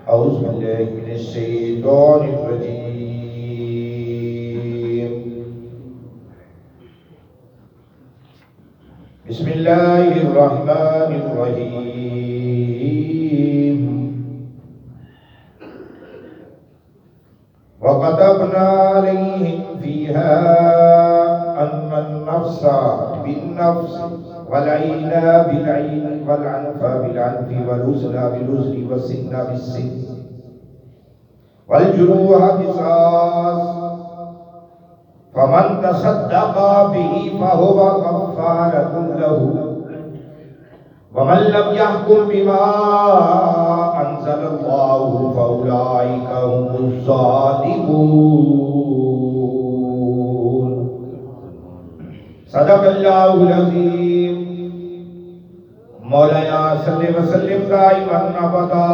أعوذ بالله من الشيطان الرجيم. بسم الله الرحمن الرحيم. وكتبنا عليهم فيها أن النفس بالنفس والعين بالعين والعنف بالعنف والأذن بالأذن والسن بالسن والجروح قصاص فمن تصدق به فهو كفارة له ومن لم يحكم بما أنزل الله فأولئك هم الظالمون. صدق الله العظيم. مولانا صلی وسلم دائما ابدا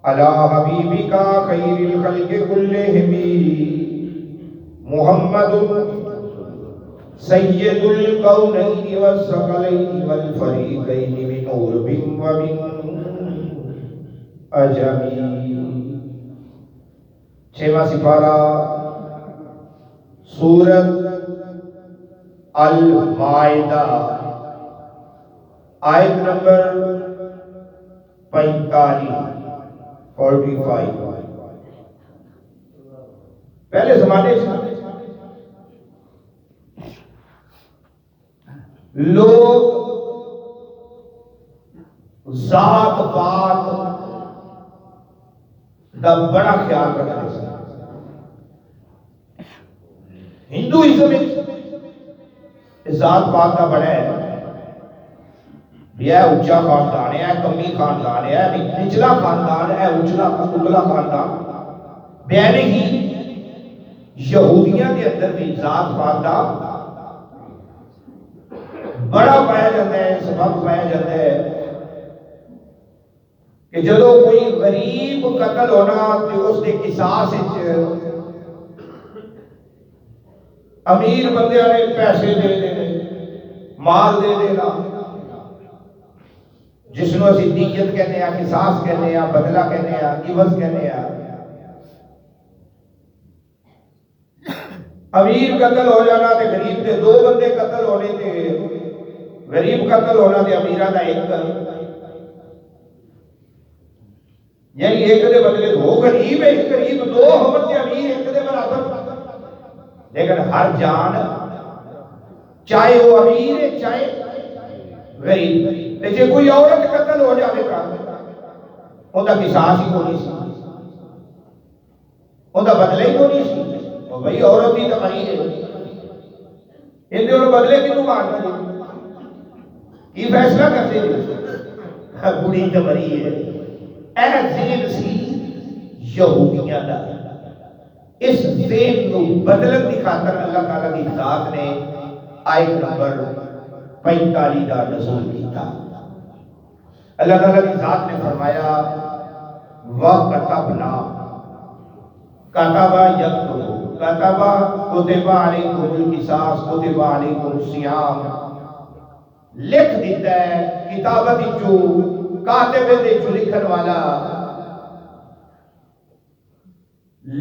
علی حبیبک خیر الخلق کلہم محمد سید الکونین والثقلین والفریقین من عرب ومن عجم. چھواں سپارہ سورۃ المائدہ آیت نمبر 45. پہلے زمانے سے لوگ ذات پات دا بڑا خیال رکھتے ہیں. ہندوازم ذات پات کا بڑا ہے، یہ اونچا خاندان ہے، کمی خاندان ہے، نچلا خاندان ہے، اونچلا خاندان. بیان ہی یہودیاں کے اندر بھی ذات پات کا بڑا پایا جاتا ہے. سبب پایا جاتا ہے کہ جدو کوئی غریب قتل ہونا تو اس کے قصاص امیر بندے نے پیسے دے دینے، مال دے دینا، جس نو اسی دیت کہنے ہیں، قصاص کہنے ہیں، بدلہ کہنے ہیں، عوض کہنے ہیں. امیر قتل ہو جانا تے غریب دے دو بندے قتل ہونے تے غریب قتل ہونا تے امیرہ دا ایک، یعنی ایک دے بدلے دو غریب، ایک غریب دو ہون تے امیر ایک دے برابر. لیکن ہر جان چاہے وہ امیر ہے چاہے غریب. جے کوئی عورت قتل ہو جائے گا ان کا قصاص ہی کونی سی، ان کا بدلے ہی کونی سی. وہ بھائی عورت ہی تو مری ہے، ان بدلے کیوں مارنا ہے؟ یہ فیصلہ کرتے ہیں بڑی تو مری ہے. اے ذہن سی یہودیاں دا. اس ذہن کو بدلن کی خاطر اللہ تعالیٰ کی ذات نے آیت نمبر 45 کا نزول کیا. اللہ تعالیٰ کی ذات نے فرمایا وَكَتَبْنَا کتبہ یکتب کتبہ کتب علیکم القصاص کتب علیکم الصیام. لکھ دیتا ہے کتابت جو کاتب دے جو لکھن والا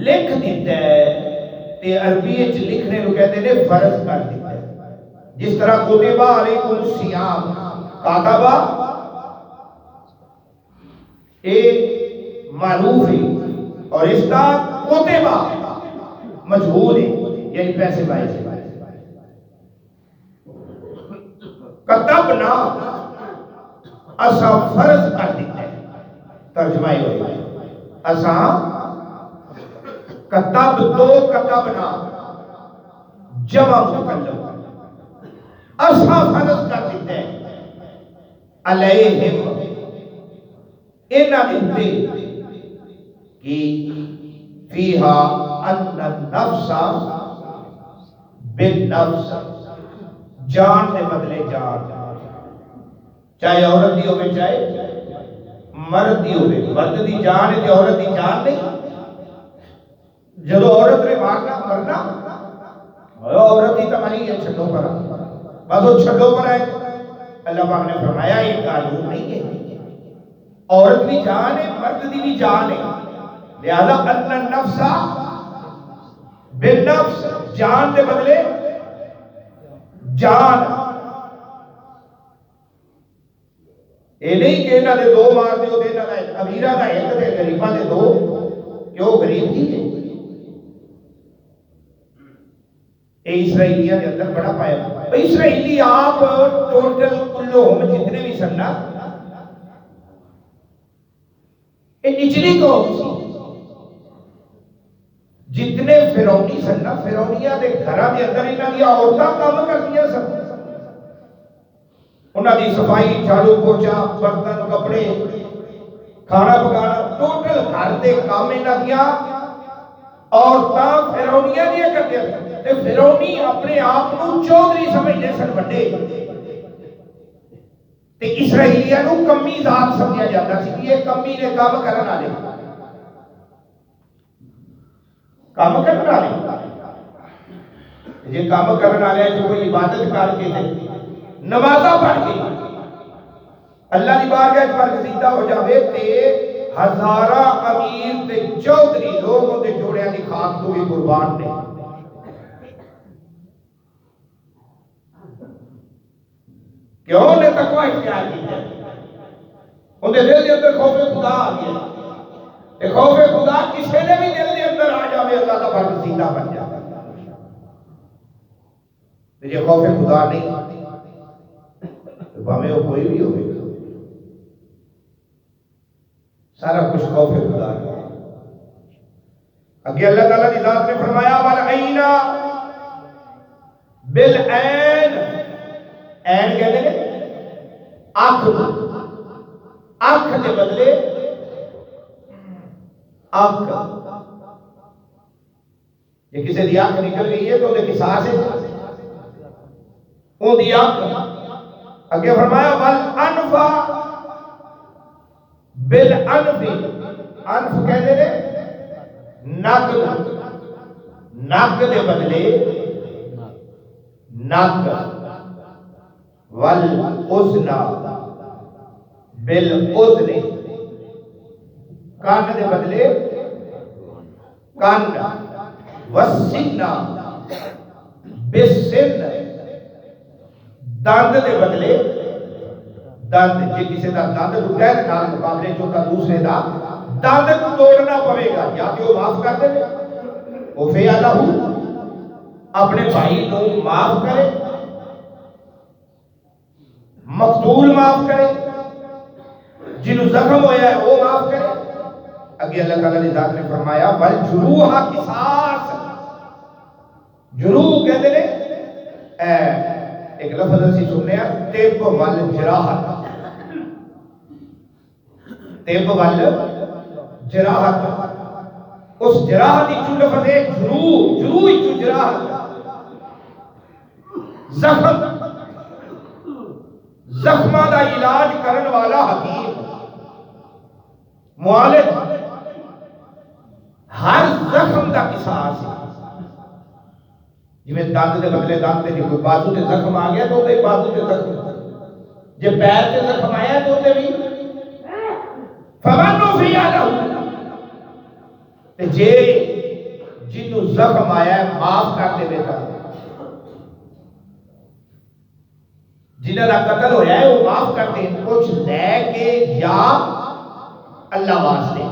لکھ دیتا ہے تے عربی وچ لکھنے کو کہتے ہیں فرض کر دیتا ہے. جس طرح کتب علیکم الصیام کاتبہ ایک معروف ہے اور اس کا کتبہ مجہول ہے، یعنی پیسے بائے سے. کتبنا اسا فرض کر دیتا ہے. ترجمہ یہ ہوئی اسا کتب تو کتبنا جمع مکلم اسا فرض کر دیتا ہے علیہم انہ دیتے کہ فیہا ان النفس بالنفس جان دے بدلے جان، چاہے عورت دی ہوئے چاہے مرد دی ہوئے. مرد دی جان ہے عورت دی جان نہیں. جدو عورت نے مارنا مرنا عورت ہی تمہاری ہے چھٹوں پر بس وہ چھٹوں پر ہے. اللہ پاک نے فرمایا یہ قانون نہیں ہے. عورت بھی جان ہے، مرد دی بھی جان ہے، لہذا ان النفس بالنفس، جان دے بدلے جان. یہ نہیں کہ انہاں دے دو مار دیو تے انہاں دا امیراں دا ایک تے غریباں دے دو، کیوں غریب نہیں ہے. یہ اسرائیلیاں دے اندر بڑا پایا. اسرائیلی آپ ٹوٹل کلہم جتنے بھی سن نا، یہ نچلی قوم سی. جتنے فرعونی سن نا، فرعونیاں دے گھراں دے اندر انہاں دی عورتاں کام کردیاں سن. انہاں دی صفائی، جھاڑو پوچھا، برتن، کپڑے، کھانا پکانا، ٹوٹل گھر دے کام انہاں دیاں عورتاں فرعونیاں دی کردیاں سن. تے فرعونی اپنے آپ کو چودھری سمجھدے سن وڈے، تے اسرائیلیاں نو کمی ذات سمجھا جاتا سی کہ یہ کمی نے کام کرن والے، کام کرن والے. یہ کام کرن والے جو کوئی عبادت کر کے نمازاں پڑھ کے اللہ دی بارگاہ وچ برگزیدہ ہو جاوے تے ہزاراں امیر تے چودھری لوگ اون دے جوڑیاں دی خاک تو بھی قربان نے. کیوں نے تقوی اختیار کیا؟ ان دے دل دے اندر خوف خدا آ گیا. تے خوف خدا کسے دے بھی دل دے اندر آ جاوے اللہ دا برگزیدہ بن جاتا. تے جے خوف خدا نہیں تو بھاویں وہ کوئی بھی ہوئے، سارا کچھ خوف خدا ہے. اگے اللہ تعالیٰ کی ذات نے فرمایا والعین بالعین. عین کہتے ہیں آنکھ، آنکھ کے بدلے آنکھ. یہ کسی دی آنکھ نکل گئی ہے تو انہیں قصاص ہے، ان دی آنکھ. اگے فرمایا والانف بالانف. انف کہتے ہیں نک، نک کے بدلے نک. والاذن بالاذن، کان کے بدلے کان. والسن بالسن، دند کے بدلے دند. جی کسی کا دند ٹوٹا ہے نال مقابلے چوتا دوسرے کا دند توڑنا پڑے گا، یا کہ وہ معاف کر دے، وہ فیالہ اپنے بھائی کو معاف کرے، مقتول معاف کرے، جنہوں زخم ہویا ہے وہ معاف کرے. اگے اللہ تعالیٰ نے ذات نے فرمایا والجروح قصاص. جروح کہتے ہیں ایک لفظ اسی سننے ہیں طب والجراحت. طب والجراحت، اس جراحت ایچو لفظ ہے جروح. جروح ایچو جراحت، زخم. زخمہ دا علاج کرن والا حکیم، معالج. ہر زخم دا قصاص ہے. جی میں دانت دے بدلے دانت دے کوئی بازو دے زخم آ گیا تو دے بازو دے زخم، جے پیر دے زخم آیا تو دے بھی فمن فی لہ. جے جنوں زخم آیا ہے معاف کر دے بیٹا، جنہاں دا قتل ہویا ہے وہ معاف کر دیں، کچھ لے کے یا اللہ واسطے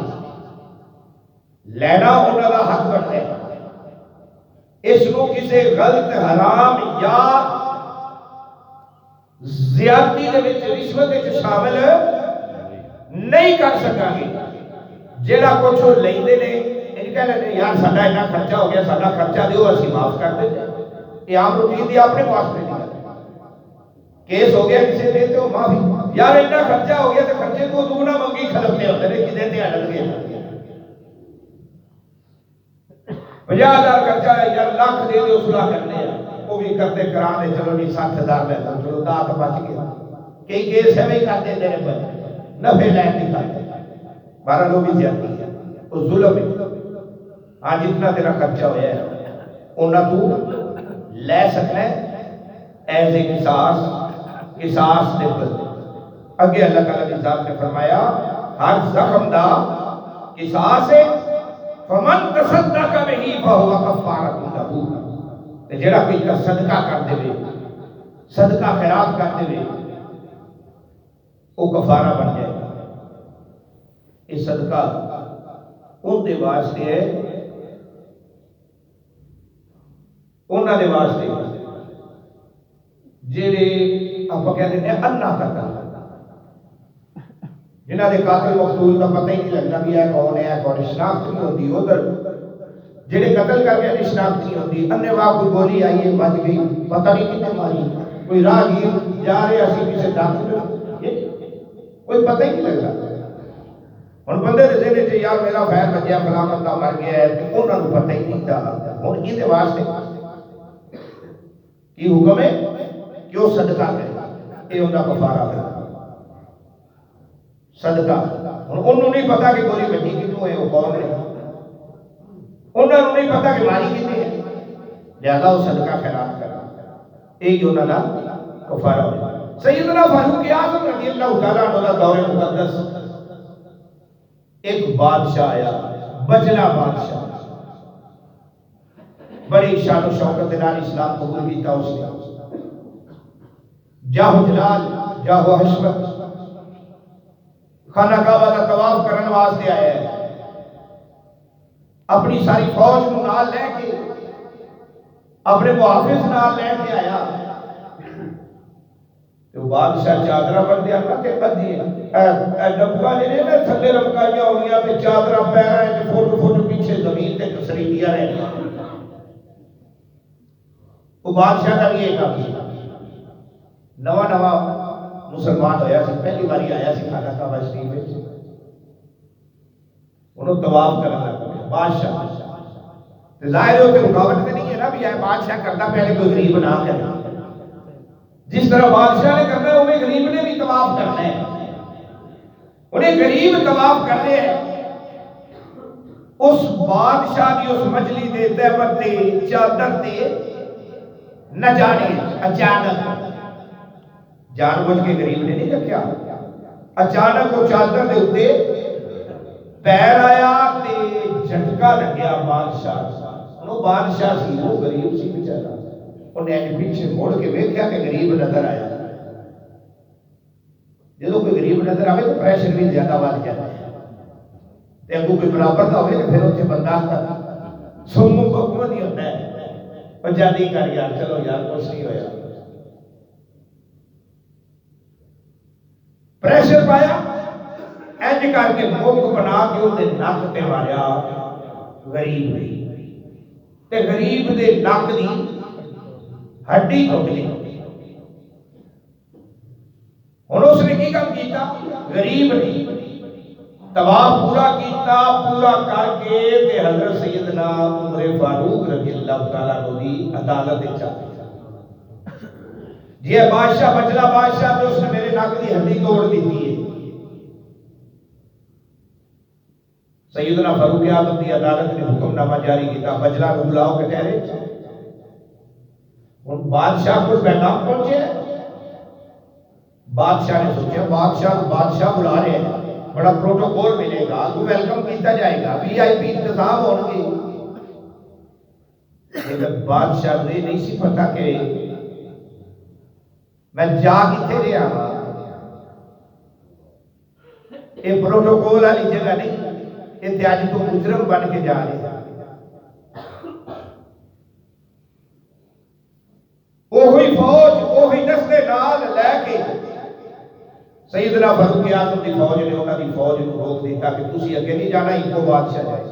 لینا انہاں دا حق بنتا ہے. اس کو کسی غلط حرام یا زیادتی دے وچ رشوت وچ شامل نہیں کر سکا گے. جیڑا کچھ لیندے نے ان کہہ لیندے یار ساڈا اتنا خرچہ ہو گیا، ساڈا خرچہ دیو اسی معاف کر دیتے. یہ عام روٹین دی اپنے پاس میں نہیں. کیس ہو گیا کسی دے تو معافی، یار اتنا خرچہ ہو گیا تو خرچے کو دوگنا منگی کھلتے ہوتے ہیں کدے تے اڑ گئے. 50,000 خرچہ ہے یار لاکھ دے دے صلح کرنے ہیں، وہ بھی کرتے کرا دے چلو نہیں 60,000 لے تو چلو داغ بچ گیا. کئی کیس ہے بھی کرتے دے پر نفع لین نہیں کرتے، بارہ لوگ بھی زیادتی ہے وہ ظلم ہے. آج اتنا تیرا خرچہ ہوا ہے انہاں تو لے سکنا ہے ایز اے قصاص، قصاص دے پر. اگے اللہ تعالیٰ کی ذات نے فرمایا ہر زخم دا قصاص ہے، فمن تصدق به فهو کفارۃ لہ، تے جڑا کوئی صدقہ کر دے، صدقہ خیرات کر دے، وہ کفارہ بن جائے گا۔ یہ صدقہ ان دے واسطے ہے، انہاں دے واسطے جڑے آپ کہتے ہیں اللہ قتل، جنہاں دے قاتل مقتول کا پتہ ہی نہیں لگتا بھی ہے کون ہے کون، شناخت نہیں ہوتی، ادھر جڑے قتل کر کے شناخت نہیں ہوتی، اننے واہ کوئی گولی آئی ہے بچ گئی، پتہ نہیں کتنے ماری، کوئی راہگیر جا رہے اسی کسی ڈاکٹر، کوئی پتہ ہی نہیں لگ رہا۔ ہن بندے دے ذہن وچ یار میرا خیر بچیا فلاں بندہ مر گیا ہے تے انہاں نوں پتہ ہی نہیں تھا۔ ہن اس واسطے کی حکم ہے کہ وہ صدقہ کرے، یہ انہاں کفارہ ہے صدقہ۔ ہن انہوں نہیں پتا کہ گولی بچی کتوں ہے، وہ کون ہے، انہوں نہیں پتا کہ ماری کتنے ہے، لہذا وہ صدقہ خیرات کرا، یہ انہوں کا کفارہ ہو۔ سیدنا فاروق اعظم رضی اللہ تعالیٰ عنہ کا دور مقدس ایک بادشاہ آیا، بجلا بادشاہ، بڑی شان و شوکت نال اسلام قبول کیتا اس نے، جاہ جلال جاہ حشمت، خانہ کعبہ کا طواف کرنے واسطے آیا ہے، اپنی ساری فوج کو نال لے کے، اپنے محافظ نال لے کے آیا، تو بادشاہ چادرہ بن دیا کہ ادھی ڈبکا جنہیں نا تھلے لمکائیاں ہو گیا تے چادرہ پیرا ہے تے فوٹ فوٹ پیچھے زمین تے کسریدیا رہے، وہ بادشاہ کا بھی ایک آدمی نواں نواں مسلمان ہویا سی، پہلی باری آیا سی خانہ کعبہ شریف میں، انہوں طواف کرنا لگا بادشاہ، ظاہر ہوتے رکاوٹ تے نہیں ہے نا بھی ہے بادشاہ کرتا پہلے کوئی غریب نہ کرنا، جس طرح بادشاہ نے کرنا ہے انہیں غریب نے بھی طواف کرنا ہے، انہیں غریب طواف کرنے ہیں۔ اس بادشاہ کی اس مجلی دے تہمت دے چادر دے نہ جانے اچانک جان بوجھ کے غریب نے نہیں رکھیا، اچانک وہ چادر دے اتے پیر آیا تے جھٹکا لگیا بادشاہ، وہ بادشاہ سی وہ غریب سی بیچارہ، انہیں ایک پیچھے موڑ کے دیکھا کہ غریب نظر آیا، جب کوئی غریب نظر آئے تو پریشر بھی زیادہ بڑھ جاتا ہے، تے اگوں کوئی برابر کا ہوئے تو پھر اتنے بندہ سمو بکو نہیں ہوتا ہے، اور جادی کر یار چلو یار کچھ نہیں ہویا، پریشر پایا اینج کر کے موک بنا کے انہیں نک تے ماریا غریب نے، تے غریب دے نک دی ہڈی ٹوٹ گئی۔ ہن اس نے کی کام کیتا؟ غریب نے طواف پورا کیتا، پورا کر کے تے حضرت سیدنا عمر فاروق رضی اللہ تعالیٰ عنہ دی عدالت وچ آ جی بادشاہ بجلا بادشاہ تے اس نے میرے نک دی ہڈی توڑ دیتی ہے، سیدنا فاروق اعظم دی عدالت نے حکم نامہ جاری کیتا، بجلا کو بلاؤ کٹہرے، ان بادشاہ کو پیغام پہنچے، بادشاہ نے سوچا بادشاہ بلا رہے ہیں، بڑا پروٹوکول ملے گا، تو ویلکم کیتا جائے گا، وی آئی پی انتظام ہونگے، لیکن بادشاہ نے نہیں سی پتا کہ میں جا کتے رہا ہاں، یہ پروٹوکول والی جگہ نہیں، یہ تیاجی تو مجرم بن کے جا رہے ہیں، وہی فوج وہی دستے نال لے کے سیدنا فاروق اعظم دی فوج نے انہاں دی فوج کو روک دیتا کہ تسی اگے نہیں جانا، ایک کو بادشاہ جائے،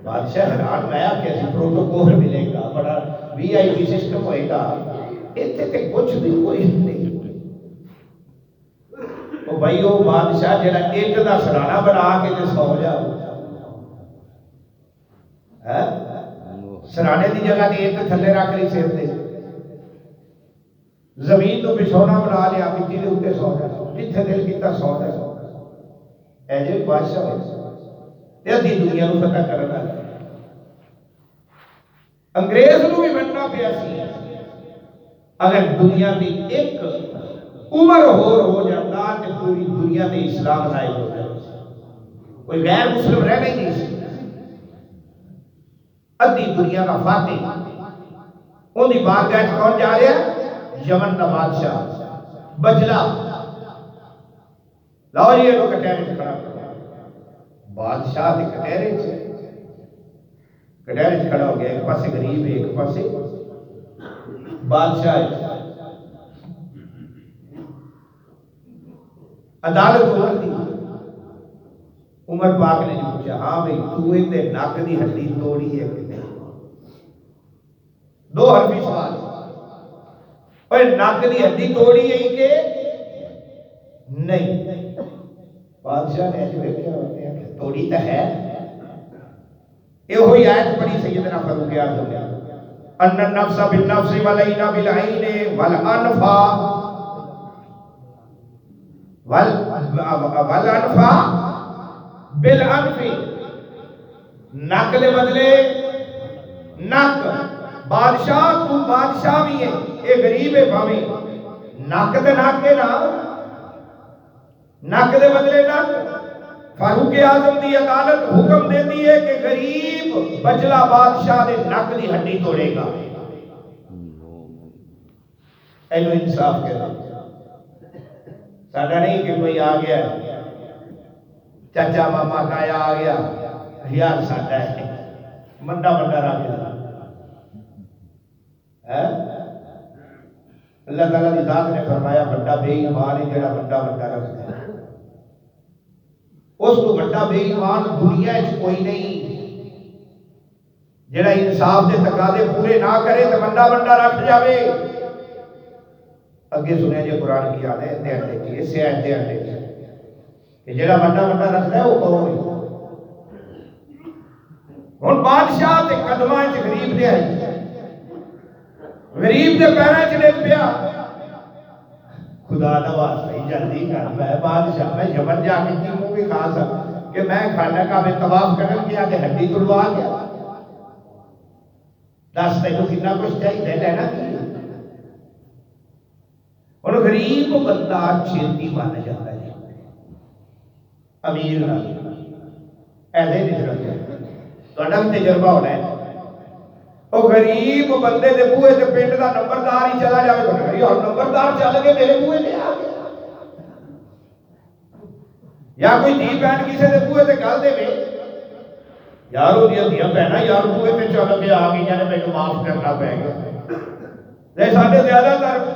بادشاہ حیران میں کہ ایسی پروٹوکول ملے گا، بڑا وی آئی پی سسٹم ہوئے گا، اتنے تے کچھ بھی کوئی نہیں، وہ بھائی وہ بادشاہ جڑا ایک دا سرانہ بنا کے تے سو جا، سرانے دی جگہ دی ایک تھلے رکھ لی سر تے، زمین تو بچھونا بنا لیا مٹی دے اوپر سو جا، جتھے دل کیتا سو جا، اے جو بادشاہ ہے ادھی دنیا کو فتح کرنا ہے، انگریز کو بھی بننا پیا سی، اگر دنیا دی ایک عمر ہو جاتا کہ پوری دنیا میں اسلام نائب ہو جائے، کوئی غیر مسلم رہ نہیں سی، ادھی دنیا کا فاتح ان کی بارگاہ کون جا رہا ہے؟ یمن کا بادشاہ بجلا، لاؤ جی یہ کٹہرے سے کھڑا کرو، بادشاہ کے کٹہرے سے کھڑا ہو گیا، ایک پاسے غریب ہے ایک پاسے بادشاہ ہے۔ عدالت عمر دی، عمر پاک نے پوچھا ہاں بھئی تو اندے ناک دی ہڈی توڑی ہے کہ نہیں؟ دو حرفی سوال، اور ناک دی ہڈی توڑی ہے کہ نہیں؟ بادشاہ نے ایسے دیکھا ہوتے ہیں کہ توڑی تو ہے، یہ ہوئی آیت پڑھی سیدنا فاروق اعظم نے، ان النفس بالنفس والعین بالعین والانفا والانفا بالانف، نک دے بدلے نک، بادشاہ تو بادشاہ بھی ہے، اے غریب ہے بھاویں نک تے نک ہے نا، نک دے بدلے نک۔ فاروق اعظم دی عدالت حکم دیتی ہے کہ غریب بجلا بادشاہ دے نک دی ہڈی توڑے گا، اینو انصاف کہتے ساڈا نہیں کہ کوئی آ گیا چاچا ماما تایا آ گیا یار ساڈا ہے منڈا منڈا رکھ دیا۔ اللہ تعالیٰ کی ذات نے فرمایا بڑا بے ایمان ہے جڑا منڈا منڈا رکھتا ہے، اس کو بڑا بے ایمان دنیا وچ کوئی نہیں، جڑا انصاف دے تقاضے پورے نہ کرے تو منڈا منڈا رکھ جاوے۔ اگے سنیا جی قرآن کی آدھے انڈے کی اس سے انڈے کی کہ جڑا منڈا منڈا رکھتا ہے وہ کون ہے؟ ہن بادشاہ تے قدماں وچ غریب دے آئی، غریب دے پیراں وچ ڈگ پیا، خدا دا واسطہ ہی جلدی کر، میں بادشاہ میں یمن جا کے کی منہ بھی کھا سکتا کہ میں خانہ کعبہ طواف کرن گیا تے ہڈی توڑوا گیا، دس تینوں کتنا کچھ چاہیے لینا کی؟ اور غریب بندہ چھیتی بن جاتا ہے، امیر نہ ایسے نہیں رکھتے تو تجربہ ہونا ہے۔ وہ غریب بندے دے بوئے تے پنڈ دا نمبردار ہی چلا جائے تو یار نمبردار چل کے میرے بوئے تے آ گیا، یا کوئی دھی بہن کسی دے بوئے تے گل دے یار وہ دیا بہنا یار بوئے تے چل کے آ گئی نے میرے معاف کرنا پے گیا۔ ساڈے زیادہ تر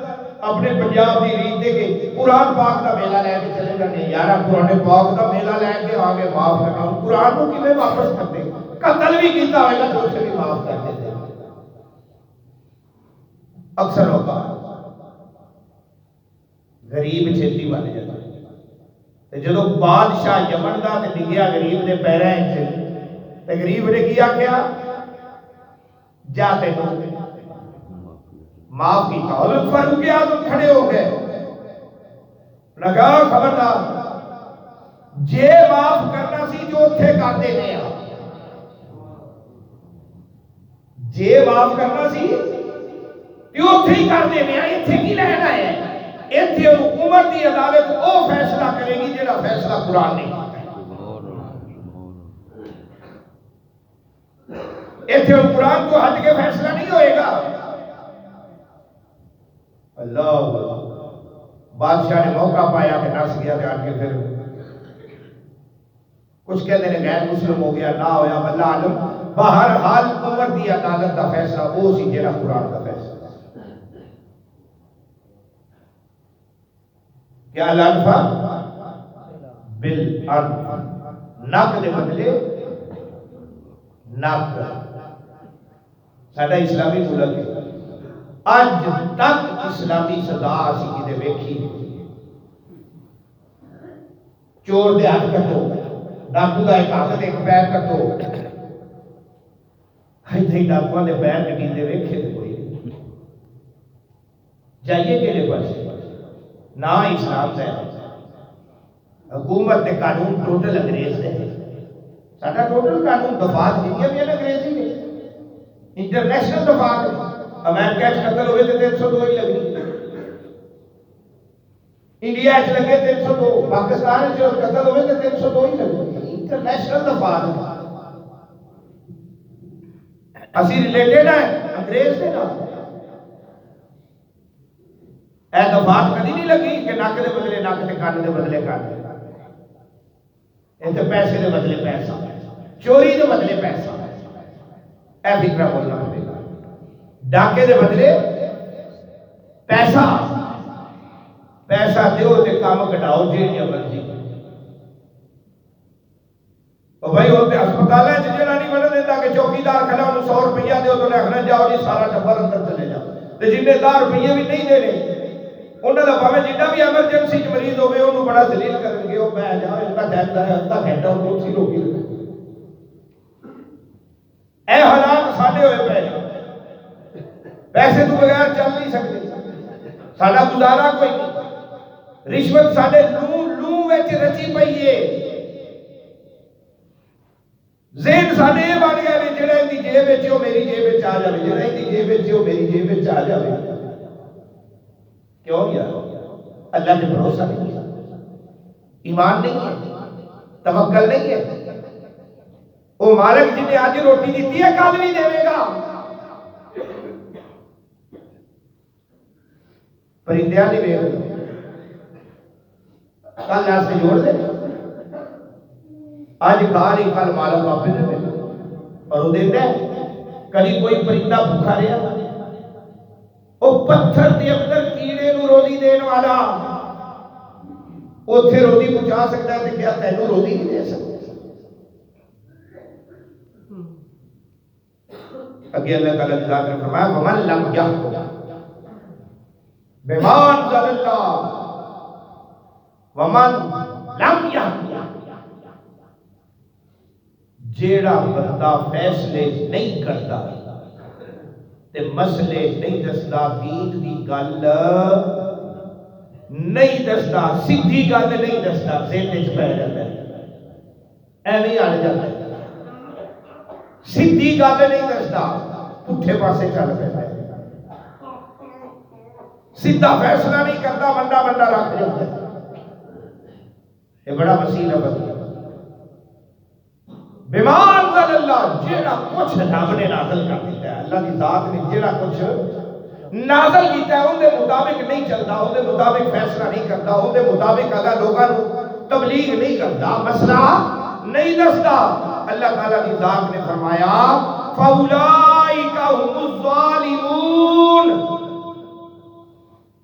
اپنے پنجاب کی ریت دے کے قرآن پاک کا میلہ لے کے چلے جاتے ہیں، یار قرآن پاک کا میلہ لے کے آگے معاف کرنا، قرآن کو کیویں واپس کرتے، قتل بھی کیتا ہوئے گا تو اسے بھی معاف کر دیتے۔ اکثر اوقات غریب چھیتی بن جاتا ہے، جدو بادشاہ یمن دا تے ڈگیا غریب دے پیراں وچ تے غریب نے کی آکھیا جا تینوں معاف کیتا۔ حضرت فاروق اعظم کھڑے ہو گئے، لگا خبردار جے معاف کرنا سی جو اتھے کر دینے آ، جے معاف کرنا سی جو اتھے ہی کر دینے آ، اتھے کی لینا ہے؟ اتھے عمر دی عدالت او فیصلہ کرے گی جڑا فیصلہ قرآن نہیں اتھے قرآن کو ہٹ کے فیصلہ نہیں ہوئے گا۔ اللہ بادشاہ نے موقع پایا کہ نس گیا کہ آن کے پھر کچھ کہتے ہیں غیر مسلم ہو گیا نہ ہویا واللہ عالم، بہرحال عمر دی عدالت دا فیصلہ وہ سی جڑا قرآن دا فیصلہ کیا الانفا بالانف، نک دے بدلے نک۔ ساڈا اسلامی ملک ہے، اج تک اسلامی سزا اسی کدے ویکھی چور دے ہاتھ کٹو، ڈاکو دا ایک ہاتھ تے ایک پیر کٹو، ایتھے ڈاکواں دے پیر کٹیندے ویکھے تے کوئی جائیے کہڑے پاسے؟ نہ اسلام دا حکومت تے قانون ٹوٹل انگریز دے، ساڈا ٹوٹل قانون دفعات جنیاں بھی انگریزی نے، انٹرنیشنل دفعات، امریکہ قتل ہوئے تو 302 ہی لگنی، انڈیا لگے 302, پاکستان قتل ہوئے تو 302 ہی لگے. انٹرنیشنل دفاع اسی ریلیٹڈ ہے انگریز کے نام. اے دفاع کدی نہیں لگی کہ نک دے بدلے نک تے کان دے بدلے کان. یہ تو پیسے دے بدلے پیسہ, چوری دے بدلے پیسہ. اے فکرہ بولنا پڑے گا. ڈاکے دے بدلے پیسہ. پیسہ دیو تے کام کٹاؤ جیڑی مرضی. اور بھائی ہوتے ہسپتال ہے جڑا نہیں بن دیتا کہ چوکیدار کھڑا انہوں 100 روپیہ دیو تو لکھنا جاؤ جی سارا ٹبر اندر چلے جاؤ. تے جن نے 10 روپیے بھی نہیں دینے انہوں نے بھاوے جنہ بھی ایمرجنسی چ مریض ہوئے انہوں بڑا ذلیل کرن گے. وہ پہ جاؤ ان کا ٹائم ہے ادھا گھنٹہ اور کچھ ہی روکی. اے حالات ساڈے ہوئے پے. پیسے تو بغیر چل نہیں سکتے. ساڈا گزارا کوئی نہیں. رشوت ساڈے لوں وچ رچی پئی ہے. ذہن ساڈے یہ بن گئے نے جڑا ان دی جیب وچ او میری جیب وچ آ جاوے, جڑا ان دی جیب وچ او میری جیب وچ آ جاوے. کیوں یار اللہ پہ بھروسہ نہیں ہے, ایمان نہیں ہے, توکل نہیں ہے. وہ مالک جن نے آج روٹی دیتی ہے کل بھی دے گا. پرندیاں نہیں دے گا, کل ایسے جوڑ دے. آج کھا نہیں کل مالک واپس دے گا. اور وہ دیتا ہے. کبھی کوئی پرندہ بھوکا رہا, وہ پتھر دے اندر کیڑے نو روزی دین والا اوتھے روزی پہنچا سکتا ہے. تو کیا تینوں روزی نہیں دے سکتا؟ اگے اللہ تعالیٰ نے ذات نے فرمایا ومن لم یحکم بما انزل اللہ ومن لم یحکم, جیڑا بندہ فیصلے نہیں کرتا تے مسئلے نہیں دستا, دین دی گل نہیں دستا, سیدھی گل نہیں دستا, ذہن وچ پے جاتا ہے ایویں آ جاتا ہے. سیدھی گل نہیں دستا, پٹھے پاسے چل پیندا ہے. سیدھا فیصلہ نہیں کرتا, بندہ بندہ رکھ جاتا ہے. یہ بڑا وسیع لفظ ہے. بما انزل اللہ, جیڑا کچھ رب نے نازل کر دیتا ہے, اللہ کی ذات نے جیڑا کچھ نازل کیتا ہے ان دے مطابق نہیں چلتا, ان دے مطابق فیصلہ نہیں کرتا, ان دے مطابق اگر لوگوں کو تبلیغ نہیں کرتا, مسئلہ نہیں دستا. اللہ تعالیٰ کی ذات نے فرمایا فَأُولَئِكَ هُمُ الظَّالِمُونَ,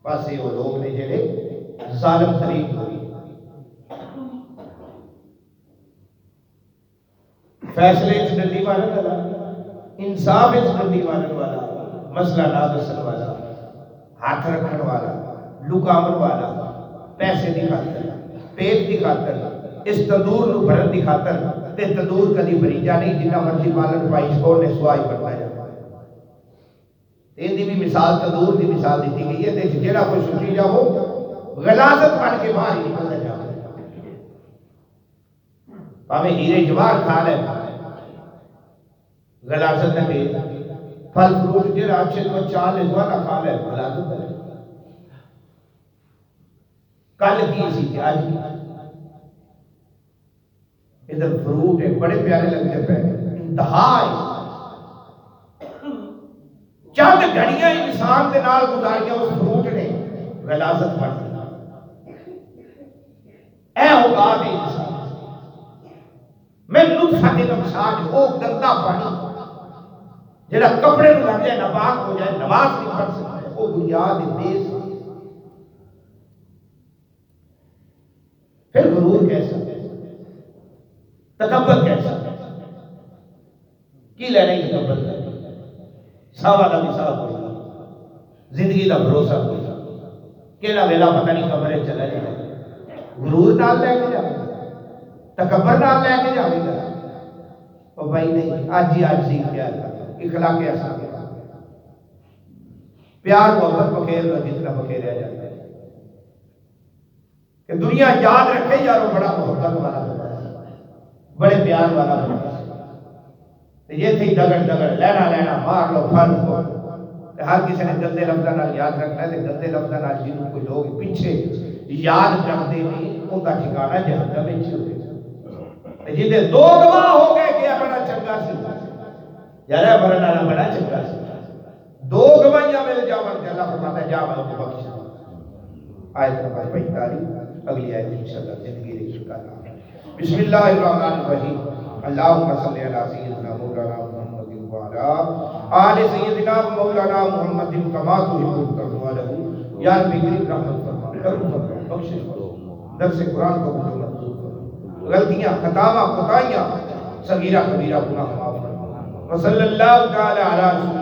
بس یہ وہ لوگ نے جڑے ظالم ترین ہوئی. فیصلے چ ڈنڈی مارن والا, انصاف چ ڈنڈی مارن والا, مسئلہ نہ دسن والا, ہاتھ رکھن والا, لکاون والا, پیسے دی خاطر, پیٹ دی خاطر, اس تندور نو بھرن دی خاطر. تے تندور کدی بریجا نہیں, جنہ مرضی پالن پائی چھوڑ نے سوائی بنوایا. ان دی بھی مثال تندور دی مثال دیتی گئی ہے. تے جڑا کوئی سوچی جاؤ غلاظت بن کے باہر ہی نکلتا جاؤ. پاویں ہیرے جواہر کھا لے, غلاظت نہ دے. پھل فروٹ جڑا اچھے تو چال لے نہ کھا لے, غلاظت نہ دے. کل کی سی کہ آج کی. ادھر فروٹ ہے بڑے پیارے لگتے پہ, انتہا ہے. چند گھڑیاں انسان دے نال گزاریاں اس فروٹ نے غلاظت بن گئی. اے اوقات انسان میں نطفہ کے نمساج وہ گندا پانی جڑا کپڑے میں لگ جائے ناپاک ہو جائے, نماز نہیں پڑھ سکتا ہے, وہ بنیاد بیس. پھر غرور کیسا, تکبر کیسا, کی لینے کی تکبر کر ساوا کا مثال کوئی, زندگی کا بھروسہ کوئی, کیڑا ویلا پتہ نہیں کمرے چلا جائے. غرور نال لے کے جائے, تکبر نال لے کے جائے گا. اور بھائی نہیں, آج ہی آج سیکھ کے آتا اخلاق ایسا پیار محبت بخیر لو جتنا بخیریا جاتا ہے. کہ دنیا یاد رکھے یارو بڑا محبت والا بندہ ہے, بڑے پیار والا بندہ ہے. یہ تھی دگڑ دگڑ, لینا لینا, مار لو پھر کو. ہر کسی نے گندے لفظوں نال یاد رکھنا ہے. گندے لفظوں نال جنوں کوئی لوگ پیچھے یاد کرتے ہیں ان کا ٹھکانہ جہنم میں ہوئے جی دو گواہ ہو گئے کہ بڑا چنگا سی یار مرنا بڑا چنگا سی دو گواہیاں مل جاون تے اللہ فرماتا ہے جا میں کو بخش آیت نمبر 45 اگلی آیت انشاءاللہ زندگی رکھ کر بسم اللہ الرحمن الرحیم اللہم صلی علی سیدنا مولانا محمد وعلا آل سیدنا مولانا محمد کما تحب ترضى له یا رب کریم رحمت فرما کرم فرما بخشش فرما درس قرآن کو قبول منظور فرما غلطیاں خطاواں خطائیاں صغیرہ کبیرہ گناہ معاف فرما وصلی اللہ تعالی علی رسول